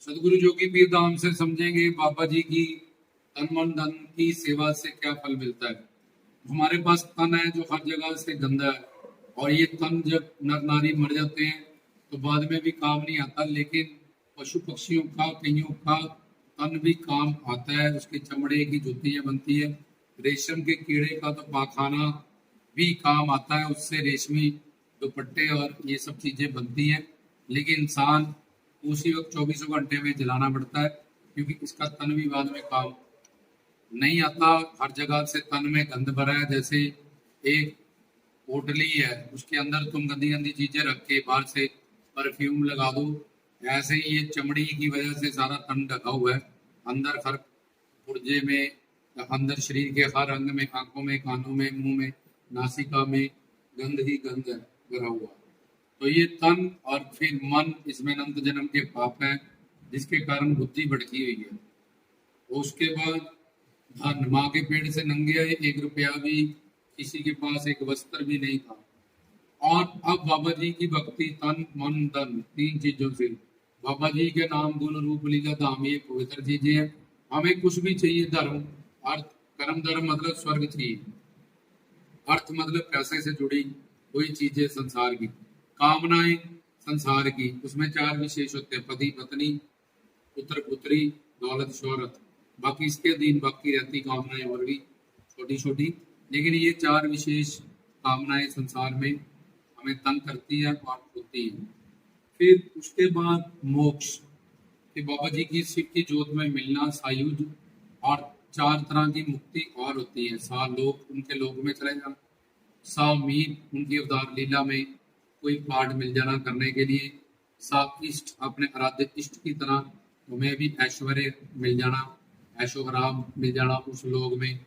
सदगुरु जोगी पीर धाम से समझेंगे बाबा जी की तन मन धन की सेवा से क्या फल मिलता है। हमारे पास तन है जो हर जगह से गंदा है, और ये तन जब नर नारी मर जाते हैं तो बाद में भी काम नहीं आता, लेकिन पशु पक्षियों का कईयों का तन भी काम आता है। उसके चमड़े की जुतियां बनती है, रेशम के कीड़े का तो पाखाना भी काम आता है, उससे रेशमी दुपट्टे और ये सब चीजें बनती हैं। लेकिन इंसान उसी वक्त 24 घंटे में जलाना पड़ता है, क्योंकि इसका तन भी बाद में काम नहीं आता। हर जगह से तन में गंध भरा है। जैसे एक पोटली है, उसके अंदर तुम गंदी गंदी चीजें रख के बाहर से परफ्यूम लगा दो, ऐसे ही ये चमड़ी की वजह से सारा तन ढका हुआ है। अंदर हर पुर्जे में, अंदर शरीर के हर अंग में, आंखों में, कानों में, मुंह में, नासिका में गंध ही गंध है भरा हुआ। तो ये तन और फिर मन, इसमें अनंत जन्म के पाप है, जिसके कारण बुद्धि भटकी हुई है। उसके बाद धन, माँ के पेड़ से नंगे आए, 1 रुपया भी किसी के पास, एक वस्त्र भी नहीं था। और अब बाबा जी की भक्ति तन मन धन, 3 चीजों से। बाबा जी के नाम गुण रूप लीला धाम, ये पवित्र चीजें हैं। हमें कुछ भी चाहिए, धर्म अर्थ कर्म, धर्म मतलब स्वर्ग चाहिए, अर्थ मतलब पैसे से जुड़ी कोई चीजें संसार की, कामनाएं संसार की, उसमें 4 विशेष होते हैं, पति पत्नी, पुत्र पुत्री, दौलत शोहरत। बाकी इसके अधीन बाकी रहती कामनाएं और भी छोटी छोटी, लेकिन ये 4 विशेष कामनाएं संसार में हमें तंग करती है और होती है। फिर उसके बाद मोक्ष, कि बाबा जी की शिव की जोत में मिलना, सायुज, और 4 तरह की मुक्ति और होती है। सा लोक, उनके लोक में चले जाना, सा मीत, उनकी अवतार लीला में कोई पाठ मिल जाना करने के लिए, सा इष्ट, अपने आराध्य इष्ट की तरह तुम्हें भी ऐश्वर्य मिल जाना, ऐशोआराम मिल जाना उस लोक में।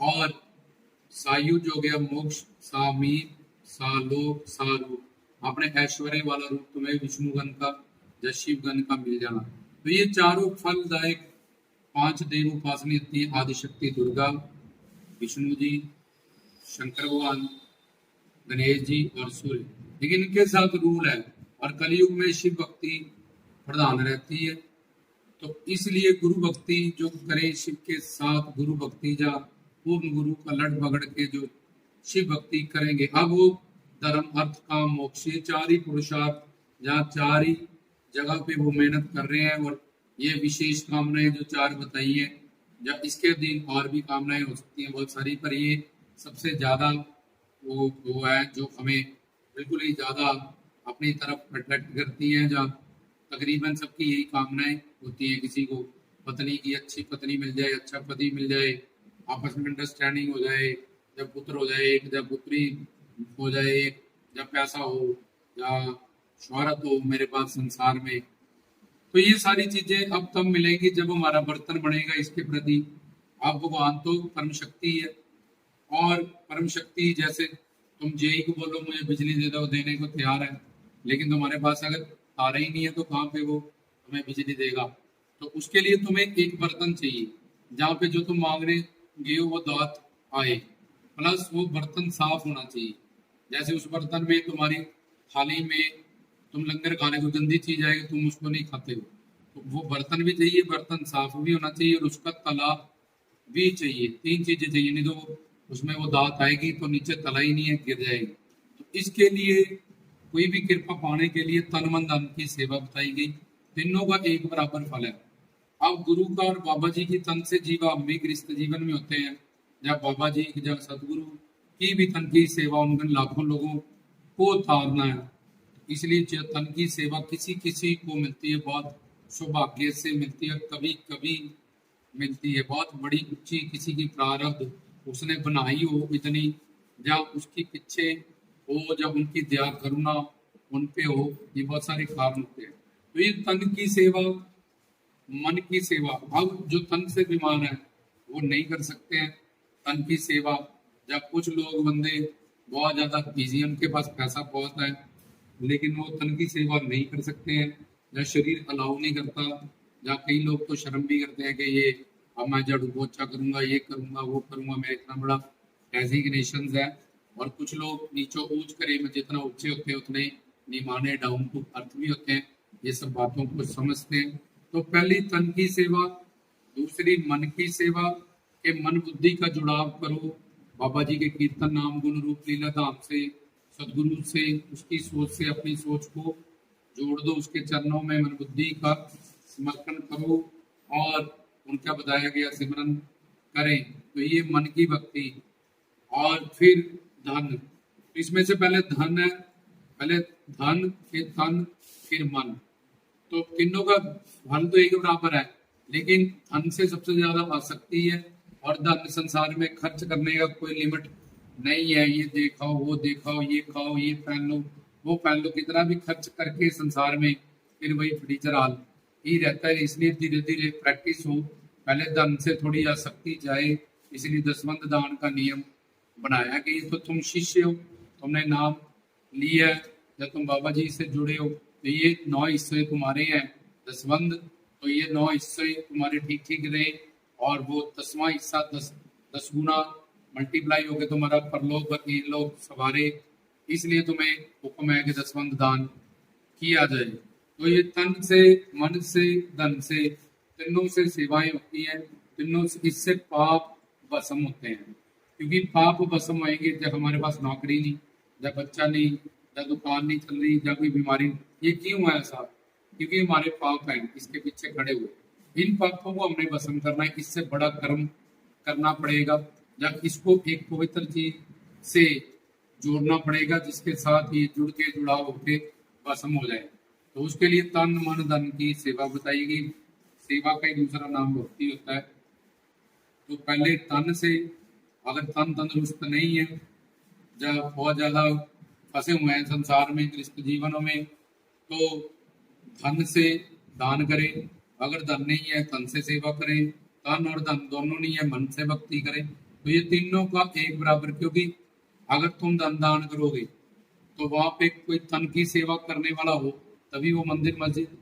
और सायुज हो गया मोक्ष, सा मीत, सा लोक, सा रूप, अपने ऐश्वर्य वाला रूप तुम्हें विष्णुगण का या शिवगण का मिल जाना। तो ये चारों फलदायक 5 देव उपासनी होती है, आदिशक्ति दुर्गा, विष्णु जी, शंकर भगवान, गणेश जी और सूर्य। लेकिन इनके साथ रूल है, और कलयुग में शिव भक्ति प्रधान रहती है। तो इसलिए गुरु भक्ति जो करे शिव के साथ, गुरु भक्ति जा पूर्ण गुरु का लड़ पकड़ के जो शिव भक्ति करेंगे, अब वो धर्म अर्थ काम मोक्ष, ये 4 ही पुरुषार्थ, जहाँ 4 ही जगह पे वो मेहनत कर रहे हैं। और ये विशेष कामनाएं जो 4 बताई है, या इसके अधीन और भी कामनाएं हो सकती हैं बहुत सारी, पर ये सबसे ज्यादा वो है जो हमें बिल्कुल ही ज्यादा अपनी तरफ अट्रैक्ट करती हैं। जहाँ तकरीबन सबकी यही कामनाएं होती है, किसी को पत्नी की अच्छी पत्नी मिल जाए, अच्छा पति मिल जाए, आपस में अंडरस्टैंडिंग हो जाए, जब पुत्र हो जाए एक, जब पुत्री हो जाए एक, जब पैसा हो या शोहरत हो मेरे पास संसार में। तो ये सारी चीजें अब तब मिलेंगी जब हमारा बर्तन बनेगा इसके प्रति। अब भगवान तो परम शक्ति है, और परम शक्ति जैसे तुम जेई को बोलो मुझे बिजली दे दो, देने को तैयार है, लेकिन तुम्हारे पास अगर तारा ही नहीं है तो कहाँ पे वो तुम्हें बिजली देगा। तो उसके लिए तुम्हें एक बर्तन चाहिए, जहाँ पे जो तुम मांगने गए हो वो दात आए, प्लस वो बर्तन साफ होना चाहिए। जैसे उस बर्तन में तुम्हारी थाली में तुम लंगर खाने को गंदी चीज आएगी, तुम उसको नहीं खाते हो, तो वो बर्तन भी चाहिए, बर्तन साफ भी होना चाहिए, और उसका तला भी चाहिए। 3 चीजें चाहिए, नहीं तो उसमें वो दात आएगी तो नीचे तला ही नहीं है, गिर जाएगी। तो इसके लिए कोई भी कृपा पाने के लिए तन मन धन की सेवा बताई गई, तीनों का एक बराबर फल है। अब गुरु का और बाबा जी की तन से जीवा हम भी गृहस्थ जीवन में होते हैं, जब बाबा जी जब सदगुरु की भी तन की सेवा उनके लाखों लोगों को तारना है। इसलिए जो तन की सेवा किसी किसी को मिलती है, बहुत सौभाग्य से मिलती है, कभी कभी मिलती है बहुत बड़ी ऊंची, किसी की प्रारब्ध उसने बनाई हो इतनी, या उसकी पीछे हो, जब उनकी दया करुणा उन पे हो, ये बहुत सारे कारण होते हैं। तो ये तन की सेवा, मन की सेवा, अब जो तन से बीमार है वो नहीं कर सकते हैं तन की सेवा। जब कुछ लोग बंदे बहुत ज्यादा बिजी, उनके पास पैसा बहुत है, लेकिन वो तन की सेवा नहीं कर सकते हैं, या शरीर अलाउ नहीं करता। या कई लोग तो शर्म भी करते हैं कि ये अब मैं झाड़ू पोछा करूंगा, ये करूंगा, वो करूंगा, मैं इतना बड़ा डेजिग्नेशन है। और कुछ लोग नीचो ऊंच करे में जितना ऊंचे होते हैं उतने निमाने डाउन टू अर्थ भी होते हैं। ये सब बातों को समझते हैं। तो पहली तन की सेवा, दूसरी मन की सेवा, के मन बुद्धि का जुड़ाव करो बाबा जी के कीर्तन नाम गुण रूप लीला धाम से, सदगुरु से, उसकी सोच से अपनी सोच को जोड़ दो, उसके चरणों में मन बुद्धि का समर्पण करो और उनका बताया गया सिमरन करें। तो ये मन की भक्ति। और फिर धन, तो इसमें से पहले धन है, पहले धन फिर तन फिर मन। तो तीनों का फल तो एक बराबर है, लेकिन धन से सबसे ज्यादा आसक्ति है और धन संसार में खर्च करने का कोई लिमिट नहीं है। ये देखाओ, वो देखाओ, ये खाओ, ये पहन लो, वो पहन लो, कितना भी खर्च करके संसार में फिर वही फटीचर हाल ही रहता है। इसलिए धीरे धीरे प्रैक्टिस हो, पहले धन से थोड़ी आसक्ति जाए। इसलिए दसवंध दान का नियम बनाया कि तो तुम शिष्य हो, तुमने नाम लिया है या तुम बाबा जी से जुड़े हो, तो ये 9 हिस्से तुम्हारे हैं दसवंध। तो ये 9 हिस्से तुम्हारे ठीक ठीक रहे और वो 10वां हिस्सा 10 गुना मल्टीप्लाई हो गया तुम्हारा परलोक और लोग सवारे। इसलिए तुम्हें हुक्म है कि दसवंध दान किया जाए। तो ये तन से, मन से, धन से, तीनों से सेवाएं होती हैं। तीनों से, इससे पाप भस्म होते हैं। क्योंकि पाप भस्म होएंगे जब हमारे पास नौकरी नहीं, जब बच्चा नहीं, जब दुकान नहीं चल रही, जब कोई बीमारी। ये क्यों है ऐसा? क्योंकि हमारे पाप हैं इसके पीछे खड़े हुए। इन पापों को हमने भस्म करना है, इससे बड़ा कर्म करना पड़ेगा। जब इसको एक पवित्र चीज से जोड़ना पड़ेगा जिसके साथ ये जुड़ के जुड़ाव होके भस्म हो जाए। तो उसके लिए तन मन धन की सेवा बताएगी। सेवा का ही दूसरा नाम भक्ति होता है। तो पहले तन से, अगर तन तंदुरुस्त नहीं है, जब बहुत ज्यादा फंसे हुए हैं संसार में, गृहस्थ जीवनों में, तो धन से दान करें। अगर धन नहीं है, तन से सेवा करें। तन और धन दोनों नहीं है, मन से भक्ति करें। तो ये तीनों का एक बराबर, क्योंकि अगर तुम धन दान करोगे तो वहां पे कोई तन की सेवा करने वाला हो, तभी वो मंदिर मस्जिद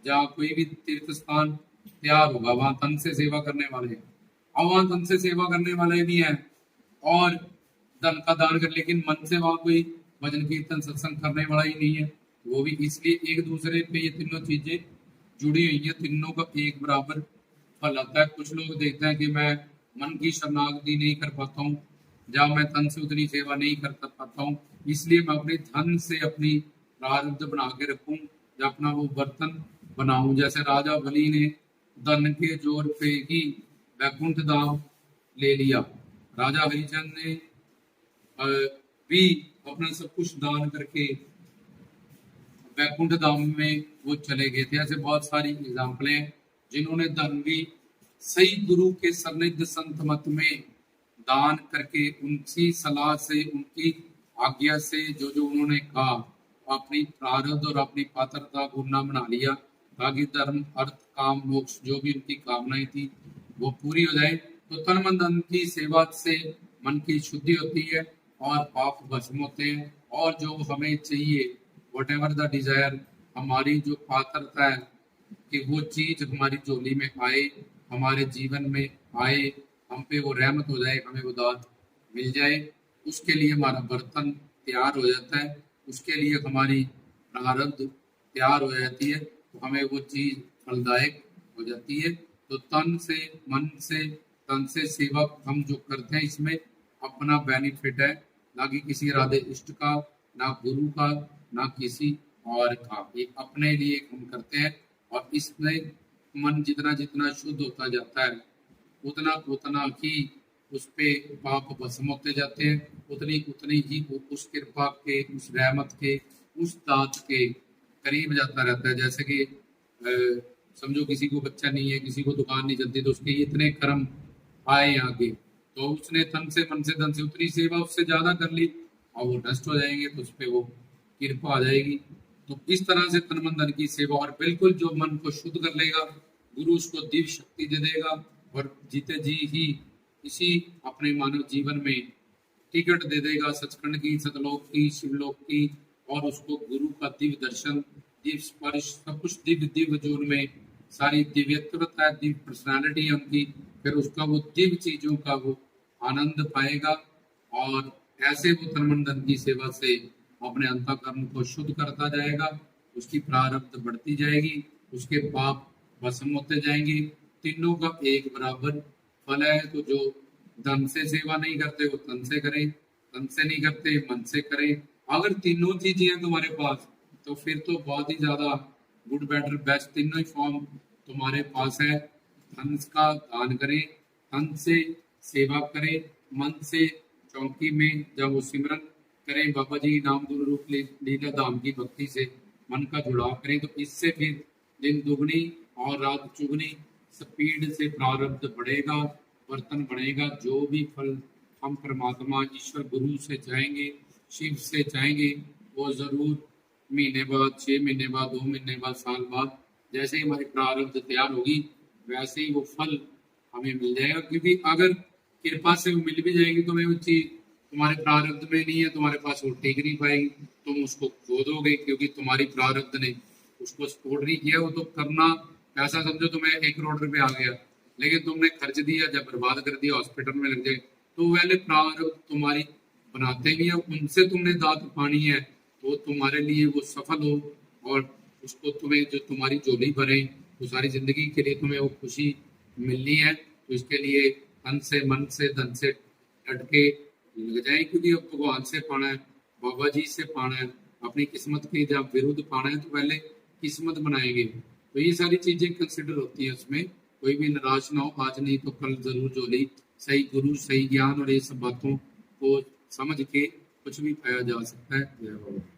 जहाँ कोई भी तीर्थ स्थान तैयार होगा, वहां तन से सेवा करने वाले हैं। और वहां तन से सेवा करने वाले भी हैं और धन का दान कर, लेकिन मन से वहां कोई भजन कीर्तन सत्संग करने वाला ही नहीं है, वो भी। इसलिए एक दूसरे पे ये तीनों चीजें जुड़ी हुई है, तीनों का एक बराबर फल आता है। कुछ लोग देखते हैं कि मैं मन की शरणागति नहीं कर पाता हूँ, जहाँ मैं तन से उतनी सेवा नहीं कर पाता हूँ, इसलिए मैं अपने धन से अपनी प्रारब्ध बना के रखूं, या अपना वो बर्तन बनाऊं। जैसे राजा बलि ने धन के जोर पे ही वैकुंठ धाम ले लिया, राजा हरिचंद ने भी अपना सब कुछ दान करके वैकुंठ धाम में वो चले गए थे। ऐसे बहुत सारी एग्जाम्पल हैं जिन्होंने धन भी सही गुरु के सानिध्य संत मत में दान करके, उनकी सलाह से, उनकी आज्ञा से जो जो उन्होंने कहा, अपनी प्रारब्ध और अपनी पात्रता को ना बना लिया, ताकि धर्म अर्थ काम मोक्ष जो भी उनकी कामनाएं थी वो पूरी हो जाए। तो तन मन धन की सेवा से मन की शुद्धि होती है और पाप भस्म होते हैं। और जो हमें चाहिए, वट एवर द डिजायर, हमारी जो पात्रता है कि वो चीज हमारी झोली में आए, हमारे जीवन में आए, हम पे वो रहमत हो जाए, हमें वो दात मिल जाए, उसके लिए हमारा बर्तन तैयार हो जाता है, उसके लिए हमारी प्रारब्ध तैयार हो जाती है, तो हमें वो चीज फलदायक हो जाती है। तो तन से, मन से, तन से सेवा हम जो करते हैं, इसमें अपना बेनिफिट है, ना कि किसी राधे इष्ट का, ना गुरु का, ना किसी और का। ये अपने लिए हम करते हैं और इसमें मन जितना जितना शुद्ध होता जाता है, उतना उतना ही उस पे पाप भस्म होते जाते हैं, उतनी उतनी ही वो उस कृपा के, उस रहमत के, उस दात के करीब जाता रहता है। जैसे कि समझो किसी को बच्चा नहीं है, किसी को दुकान नहीं चलती, तो उसके इतने कर्म आए आगे, तो उसने तन से, मन से, धन से उतनी सेवा उससे ज्यादा कर ली और वो नष्ट हो जाएंगे, तो उस पर वो कृपा आ जाएगी। तो इस तरह से तन मन धन की सेवा, और बिल्कुल जो मन को शुद्ध कर लेगा, गुरु उसको दिव्य शक्ति दे देगा और जीते जी ही इसी अपने मानव जीवन में टिकट दे देगा सचखंड की, सतलोक की, शिवलोक की, और उसको गुरु का दिव्य दर्शन, दिव्य स्पर्श, सब कुछ दिव्य दिव्य जो उनमें सारी दिव्यत्वता है, दिव्य पर्सनालिटी है उनकी, फिर उसका वो दिव्य चीजों का वो आनंद पाएगा। और ऐसे वो तन मन धन की सेवा से अपने अंतःकरण को शुद्ध करता जाएगा उसकी प्रारब्ध बढ़ती जाएगी, उसके पाप भस्म होते जाएंगे। तीनों का एक बराबर फल है। तो जो धन से सेवा नहीं करते वो तन से करें, तन से नहीं करते मन से करें। अगर तीनों चीजें हैं तुम्हारे पास तो फिर तो बहुत ही ज्यादा गुड बेटर बेस्ट तीनों ही फॉर्म तुम्हारे पास है। धन का दान करें, तन से सेवा करें, मन से चौकी में जब वो सिमरन करें, बाबा जी नाम गुरु रूप लीला धाम की भक्ति से मन का जुड़ाव करें, तो इससे फिर दिन दुगनी और रात चुगनी स्पीड से प्रारब्ध बढ़ेगा, बर्तन बढ़ेगा। जो भी फल हम परमात्मा ईश्वर गुरु से चाहेंगे, शिव से चाहेंगे, वो जरूर महीने बाद, 6 महीने बाद, 2 महीने बाद, साल बाद, जैसे ही हमारी प्रारब्ध तैयार होगी वैसे ही वो फल हमें मिल जाएगा। क्योंकि अगर कृपा से वो मिल भी जाएगी तुम्हें वो चीज, तुम्हारे प्रारब्ध में नहीं है, तुम्हारे पास वो टिक नहीं पाएगी, तुम उसको खो दोगे क्योंकि तुम्हारी प्रारब्ध ने उसको सपोर्ट नहीं किया। वो तो करना, ऐसा समझो तुम्हें 1 करोड़ रुपए आ गया लेकिन तुमने खर्च दिया, जब बर्बाद कर दिया, हॉस्पिटल में लग जाए, तो पहले प्रारब्ध तुम्हारी बनाते भी है, उनसे तुमने दात पानी है तो तुम्हारे लिए वो सफल हो और उसको तुम्हें जो तुम्हारी झोली भरे, वो सारी जिंदगी के लिए तुम्हें वो खुशी मिलनी है। तो इसके लिए तन से, मन से, धन से डट के लग जाए, क्योंकि अब भगवान से पाना है, बाबा जी से पाना है, अपनी किस्मत के जब विरुद्ध पाना है तो पहले किस्मत बनाएंगे। तो ये सारी चीजें कंसिडर होती है उसमें। कोई भी निराश ना हो, आज नहीं तो कल जरूर झोली। सही गुरु, सही ज्ञान और ये सब बातों को समझ के कुछ भी पाया जा सकता है। जय बाबा।